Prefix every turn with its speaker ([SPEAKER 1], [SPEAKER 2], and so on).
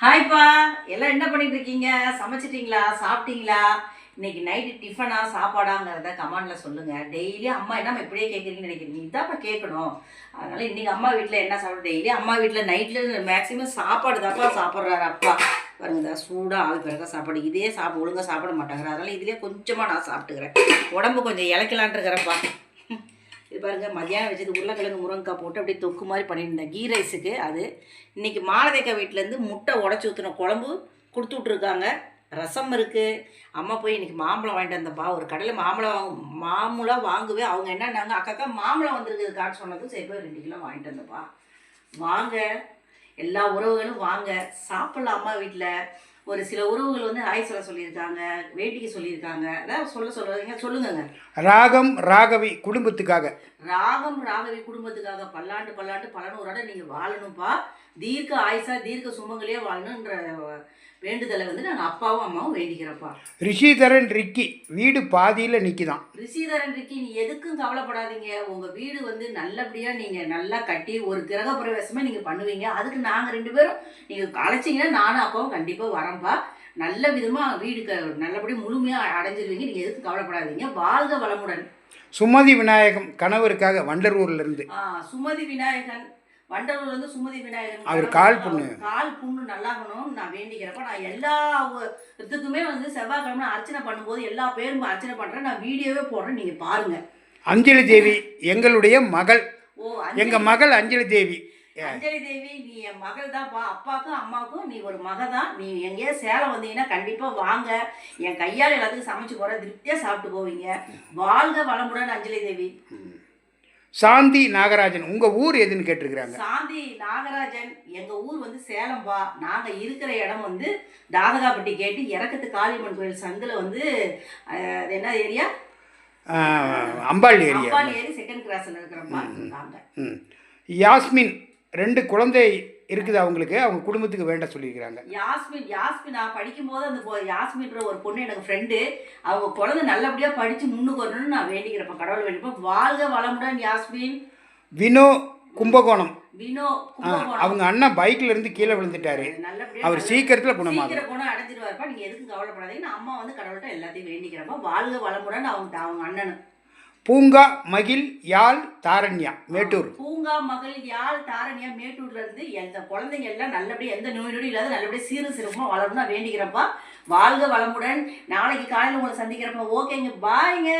[SPEAKER 1] ஹாய்ப்பா, எல்லாம் என்ன பண்ணிட்டு இருக்கீங்க? சமைச்சிட்டீங்களா? சாப்பிட்டீங்களா? இன்னைக்கு நைட்டு டிஃபனா சாப்பாடாங்கிறத கமெண்ட்ல சொல்லுங்க. டெய்லி அம்மா என்னம்மா இப்படியே கேட்குறீங்கன்னு நினைக்கிறீங்க? இதாப்பா கேட்கணும். அதனால இன்னைக்கு அம்மா வீட்டில் என்ன சாப்பிடும்? டெய்லி அம்மா வீட்டில் நைட்டில் மேக்ஸிமம் சாப்பாடு தாப்பா சாப்பிட்றாரு அப்பா. பாருங்க, சூடாக ஆவி பிறக்க சாப்பாடு. இதே ஒழுங்காக சாப்பிட மாட்டாங்கிற. அதனால இதுலேயே கொஞ்சமாக நான் சாப்பிட்டுக்கிறேன். உடம்பு கொஞ்சம் இளைக்கலான் இருக்கிறப்பா. இது பாருங்கள், மதியானம் வச்சது உருளைக்கிழங்கு முருங்கைக்காய் போட்டு அப்படியே தொக்கு மாதிரி பண்ணியிருந்தேன் கீ ரைஸுக்கு. அது இன்றைக்கி மாலதேக்கா வீட்டிலேருந்து முட்டை உடச்சி ஊற்றின குழம்பு கொடுத்து விட்ருக்காங்க. ரசம் இருக்குது. அம்மா போய் இன்றைக்கி மாம்பழம் வாங்கிட்டு வந்தப்பா. ஒரு கடையில் மாம்பழம் வாங்குவேன். அவங்க என்னன்னாங்க, அக்காக்கா மாம்பழம் வந்துருக்குதுக்கான்னு சொன்னதும் சரி போய் 2 கிலோ வாங்கிட்டு வந்தப்பா. வாங்க, எல்லா உறவுகளும் வாங்க சாப்பிட்லாம். அம்மா வீட்டில் ஒரு சில உறவுகள் வந்து ஆய் சொல்லியிருக்காங்க, வேட்டிக்கு சொல்லியிருக்காங்க. அதான் சொல்லுங்க சொல்லுங்க.
[SPEAKER 2] ராகம் ராகவி குடும்பத்துக்காக
[SPEAKER 1] பல்லாண்டு பல நூறாட நீங்கள் வாழணும்ப்பா. தீர்க்க ஆயுசா தீர்க்க சுமங்கலியே வாழணுன்ற வேண்டுதலை வந்து நான் அப்பாவும் அம்மாவும் வேண்டிக்கிறப்பா.
[SPEAKER 2] ரிஷிதரன் ரிக்கி வீடு பாதியில் நிற்கிதான்.
[SPEAKER 1] ரிஷிதரன் ரிக்கி, நீ எதுக்கும் கவலைப்படாதீங்க. உங்கள் வீடு வந்து நல்லபடியாக நீங்கள் நல்லா கட்டி ஒரு கிரக பிரவேசமே நீங்கள் பண்ணுவீங்க. அதுக்கு நாங்கள் 2 பேரும் நீங்கள் அழைச்சிங்கன்னா நானும் அப்பாவும் கண்டிப்பாக வரேன்ப்பா. நல்ல விதமாக வீடு நல்லபடியாக முழுமையாக அடைஞ்சிருவீங்க. நீங்கள் எதுக்கும் கவலைப்படாதீங்க. வாழ்க வளமுடன்.
[SPEAKER 2] சுமதி விநாயகம் கணவருக்காக வண்டலூர்லேருந்து.
[SPEAKER 1] சுமதி விநாயகன் வண்டலூர்லேருந்து சுமதி விநாயகன்
[SPEAKER 2] அவர் கால் புண்ணு
[SPEAKER 1] நல்லாகணும் நான் வேண்டிக்கிறப்ப. நான் எல்லா இதுக்குமே வந்து செவ்வாய்க்கிழமை அர்ச்சனை பண்ணும்போது எல்லா பேரும் அர்ச்சனை பண்ணுறேன். நான் வீடியோவே போடுறேன், நீங்கள் பாருங்கள்.
[SPEAKER 2] அஞ்சலி தேவி எங்களுடைய மகள். எங்கள் மகள் அஞ்சலி தேவி.
[SPEAKER 1] அஞ்சலி தேவி, நீ என் மகள் தான்ப்பா. அப்பாவுக்கும் அம்மாவுக்கும் நீ ஒரு மக தான். நீ எங்கேயோ சேலம் வந்தீங்கன்னா கண்டிப்பாக வாங்க. என் கையால் எல்லாத்துக்கும் சமைச்சு போகிற திருப்தியாக சாப்பிட்டு போவீங்க. வாழ்க வளமுடன் அஞ்சலி தேவி.
[SPEAKER 2] சாந்தி நாகராஜன், உங்கள் ஊர் எதுன்னு கேட்டிருக்கிறாங்க.
[SPEAKER 1] சாந்தி நாகராஜன், எங்கள் ஊர் வந்து சேலம்பா. நாங்கள் இருக்கிற இடம் வந்து தாதகாப்பட்டி கேட்டு இறக்கத்து காளியம்மன் கோயில் சந்தில் வந்து என்ன ஏரியா?
[SPEAKER 2] அம்பாள் ஏரி.
[SPEAKER 1] செகண்ட் கிராஸில் இருக்கிறப்பா நாங்கள்.
[SPEAKER 2] யாஸ்மின் 2 குழந்தை இருக்குது அவங்களுக்கு. அவங்க குடும்பத்துக்கு வேண்ட சொல்லியிருக்கிறாங்க.
[SPEAKER 1] யாஸ்மின் நான் படிக்கும்போது அந்த யாஸ்மின்ற ஒரு பொண்ணு எனக்கு ஃப்ரெண்டு. அவங்க குழந்தை நல்லபடியாக படித்து முன்னுக்கு வரணும்னு நான் வேண்டிக்கிறப்ப, கடவுள் வேண்டிப்போம். வாழ்க வளமுடன் யாஸ்மின்.
[SPEAKER 2] வினோ கும்பகோணம். அவங்க அண்ணன் பைக்ல இருந்து கீழே விழுந்துட்டாரு. அவர் சீக்கிரத்தில் குணம்
[SPEAKER 1] அடைஞ்சிருவாருப்பா. நீங்கள் எதுக்கும் கவலைப்படாதீங்க. அம்மா வந்து கடவுள்கிட்ட எல்லாத்தையும் வேண்டிக்கிறப்ப வாழ்க வளமுடன். அவங்க அண்ணனு.
[SPEAKER 2] பூங்கா மகிழ் யாழ் தாரண்யா மேட்டூர்.
[SPEAKER 1] பூங்கா மகிழ் யாழ் தாரண்யா மேட்டூர்ல இருந்து எந்த குழந்தைங்க எல்லாம் நல்லபடியாக எந்த நோய் நொடி இல்லாத நல்லபடியாக சிறப்பாக வளரணும் வேண்டிக்கிறப்பா. வாழ்க வளமுடன். நாளைக்கு காலையில் உங்களை சந்திக்கிறப்ப. ஓகேங்க, பாய்ங்க.